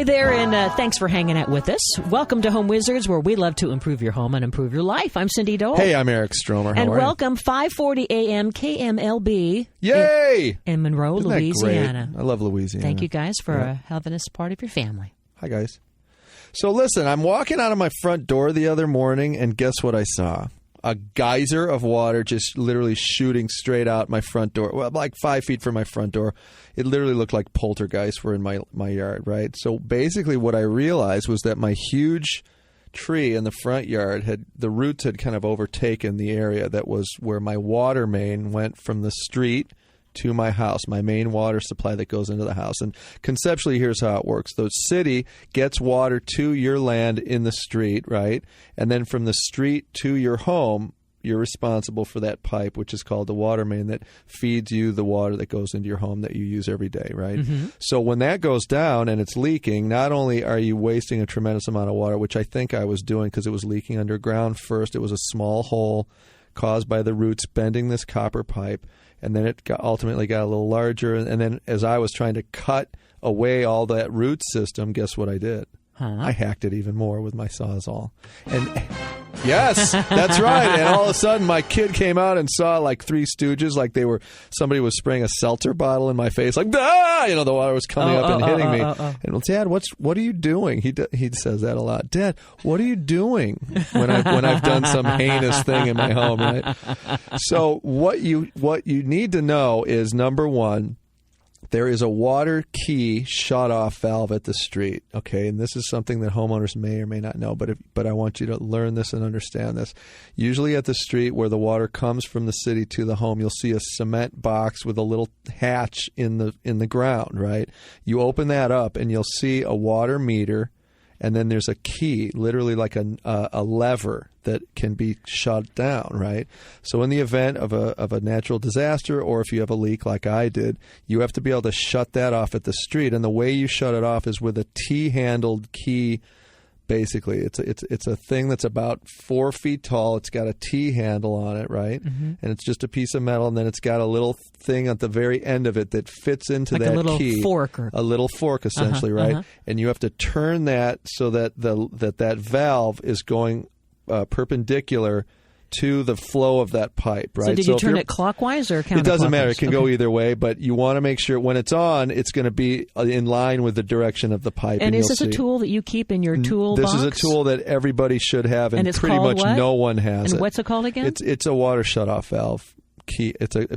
Hi there, and thanks for hanging out with us. Welcome to Home Wizards, where we love to improve your home and improve your life. I'm Cindy Dole. Hey, I'm Eric Stromer. How and are welcome 540 AM KMLB. Yay! In Monroe, Isn't that Louisiana. great? I love Louisiana. Thank you guys for having us part of your family. Hi, guys. So listen, I'm walking out of my front door the other morning, and guess what I saw? A geyser of water just literally shooting straight out my front door, well, like 5 feet from my front door. It literally looked like poltergeists were in my yard, right? So basically what I realized was that my huge tree in the front yard the roots had kind of overtaken the area that was where my water main went from the street to my house, my main water supply that goes into the house. And conceptually, here's how it works. The city gets water to your land in the street, right? And then from the street to your home, you're responsible for that pipe, which is called the water main, that feeds you the water that goes into your home that you use every day, right? Mm-hmm. So when that goes down and it's leaking, not only are you wasting a tremendous amount of water, which I think I was doing because it was leaking underground first. It was a small hole caused by the roots bending this copper pipe. And then it ultimately got a little larger. And then as I was trying to cut away all that root system, guess what I did? I hacked it even more with my Sawzall. And yes, that's right. And all of a sudden, my kid came out and saw like Three Stooges, like somebody was spraying a seltzer bottle in my face, like, ah! You know, the water was coming up and hitting me. And well, Dad, what are you doing? He says that a lot. Dad, what are you doing when I've done some heinous thing in my home, right? So what you need to know is, number one, there is a water key shut-off valve at the street, okay? And this is something that homeowners may or may not know, but I want you to learn this and understand this. Usually at the street where the water comes from the city to the home, you'll see a cement box with a little hatch in the ground, right? You open that up and you'll see a water meter, and then there's a key, literally like a lever that can be shut down, right? So in the event of a natural disaster, or if you have a leak like I did, you have to be able to shut that off at the street. And the way you shut it off is with a T-handled key. Basically, it's a thing that's about 4 feet tall. It's got a T handle on it, right? Mm-hmm. And it's just a piece of metal, and then it's got a little thing at the very end of it that fits into like that a little key. A little fork, essentially, right? Uh-huh. And you have to turn that so that that valve is going perpendicular to the flow of that pipe, right? So did you turn it clockwise or counterclockwise? It doesn't matter. It can go either way, but you want to make sure when it's on, it's going to be in line with the direction of the pipe. And is this a tool that you keep in your toolbox? This is a tool that everybody should have, and pretty much no one has it. And what's it called again? It's a water shutoff valve key.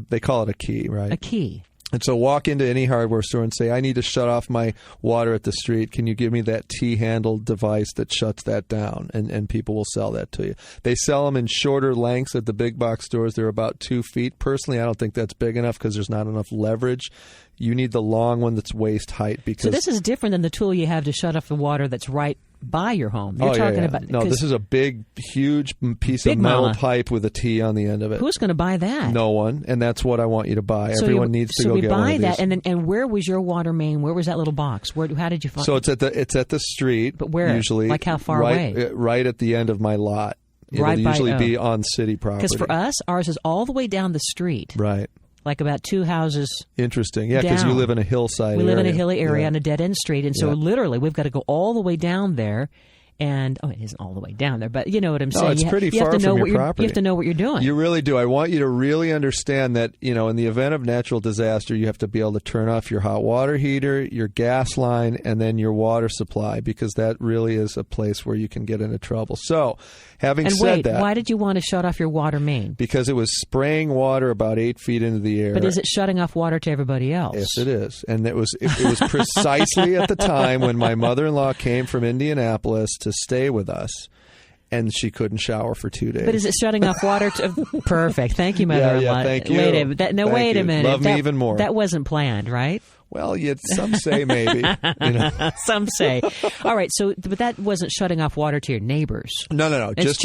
They call it a key, right? A key. And so walk into any hardware store and say, I need to shut off my water at the street. Can you give me that T-handled device that shuts that down? And people will sell that to you. They sell them in shorter lengths at the big box stores. They're about 2 feet. Personally, I don't think that's big enough because there's not enough leverage. You need the long one that's waist height. So this is different than the tool you have to shut off the water that's right by your home. You're talking about no. This is a big, huge piece of metal pipe with a T on the end of it. Who's going to buy that? No one, and that's what I want you to buy. Everyone needs to go get one of these. So we buy that, and where was your water main? Where was that little box? How did you find? So it's at the street. But where? Usually, like how far away? Right at the end of my lot. It'll usually be on city property. Because for us, ours is all the way down the street. Right. Like about 2 houses. Interesting. Yeah, because you live in a hillside area. We live in a hilly area on a dead-end street. And so literally we've got to go all the way down there. And it isn't all the way down there, but you know what I'm saying. No, it's pretty far from your property. You have to know what you're doing. You really do. I want you to really understand that, in the event of natural disaster, you have to be able to turn off your hot water heater, your gas line, and then your water supply, because that really is a place where you can get into trouble. So, having said that, why did you want to shut off your water main? Because it was spraying water about 8 feet into the air. But is it shutting off water to everybody else? Yes, it is. And it was precisely at the time when my mother-in-law came from Indianapolis to stay with us. And she couldn't shower for 2 days. But is it shutting off water? Perfect. Thank you, mother-in-law. Yeah, thank you. Wait a minute. Love me even more. That wasn't planned, right? Well, some say maybe. Some say. All right. But that wasn't shutting off water to your neighbors. No. It's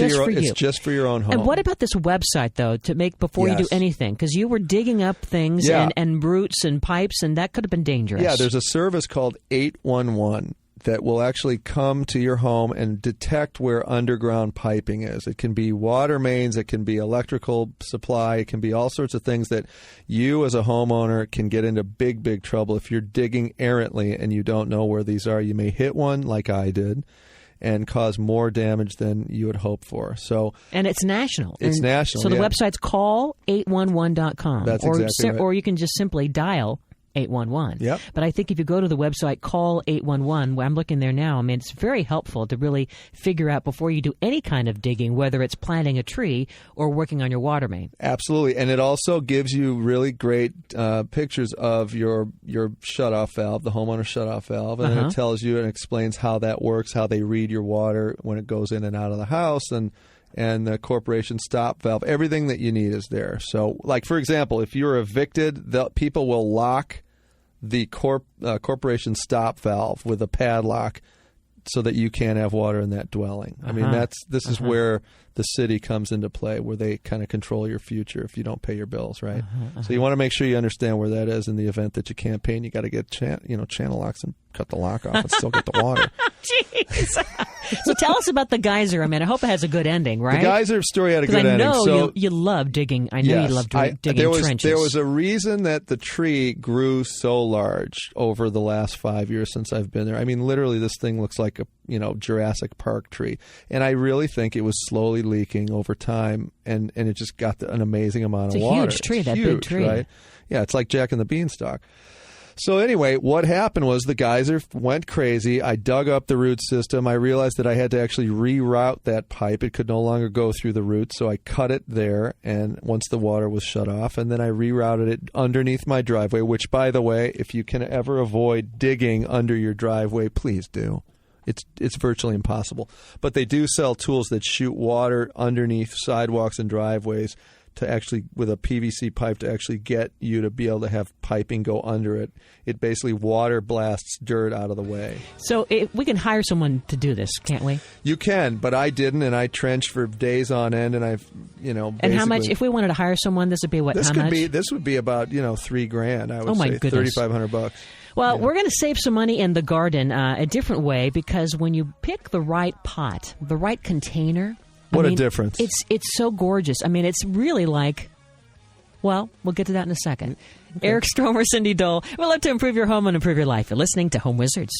just for your own home. And what about this website, though, to make before you do anything? Because you were digging up things and roots and pipes, and that could have been dangerous. Yeah, there's a service called 811. that will actually come to your home and detect where underground piping is. It can be water mains, it can be electrical supply, it can be all sorts of things that you as a homeowner can get into big, big trouble if you're digging errantly and you don't know where these are. You may hit one like I did and cause more damage than you would hope for. And it's national. It's national. So the website's call811.com. That's exactly right. Or you can just simply dial 811. Yep. But I think if you go to the website Call 811, where I'm looking there now, I mean, it's very helpful to really figure out before you do any kind of digging, whether it's planting a tree or working on your water main. Absolutely. And it also gives you really great pictures of your shutoff valve, the homeowner shutoff valve, and then it tells you and explains how that works, how they read your water when it goes in and out of the house, and the corporation stop valve. Everything that you need is there. So, like, for example, if you're evicted, people will lock the corporation stop valve with a padlock so that you can't have water in that dwelling. I mean, this is where the city comes into play, where they kind of control your future if you don't pay your bills, right? So you want to make sure you understand where that is in the event that you can't pay, and you got to get channel locks and cut the lock off and still get the water. Jeez. So tell us about the geyser. I mean, I hope it has a good ending, right? The geyser story had a good ending. Because I know you love digging. I know you love digging trenches. There was a reason that the tree grew so large over the last 5 years since I've been there. I mean, literally, this thing looks like a Jurassic Park tree, and I really think it was slowly leaking over time, and it just got an amazing amount of water. It's a huge tree, that huge, big tree. Right? Yeah, it's like Jack and the Beanstalk. So anyway, what happened was the geyser went crazy. I dug up the root system. I realized that I had to actually reroute that pipe. It could no longer go through the roots, so I cut it there, and once the water was shut off, and then I rerouted it underneath my driveway, which, by the way, if you can ever avoid digging under your driveway, please do. It's virtually impossible. But they do sell tools that shoot water underneath sidewalks and driveways to actually, with a PVC pipe, to actually get you to be able to have piping go under it. It basically water blasts dirt out of the way. So we can hire someone to do this, can't we? You can, but I didn't, and I trenched for days on end, and I've, And how much, if we wanted to hire someone, this would be what? This would be about, $3,000. I would say goodness. $3,500. Well, we're going to save some money in the garden a different way, because when you pick the right pot, the right container, a difference. It's so gorgeous. I mean, it's really like, well, we'll get to that in a second. Okay. Eric Stromer, Cindy Dole. We'd love to improve your home and improve your life. You're listening to Home Wizards.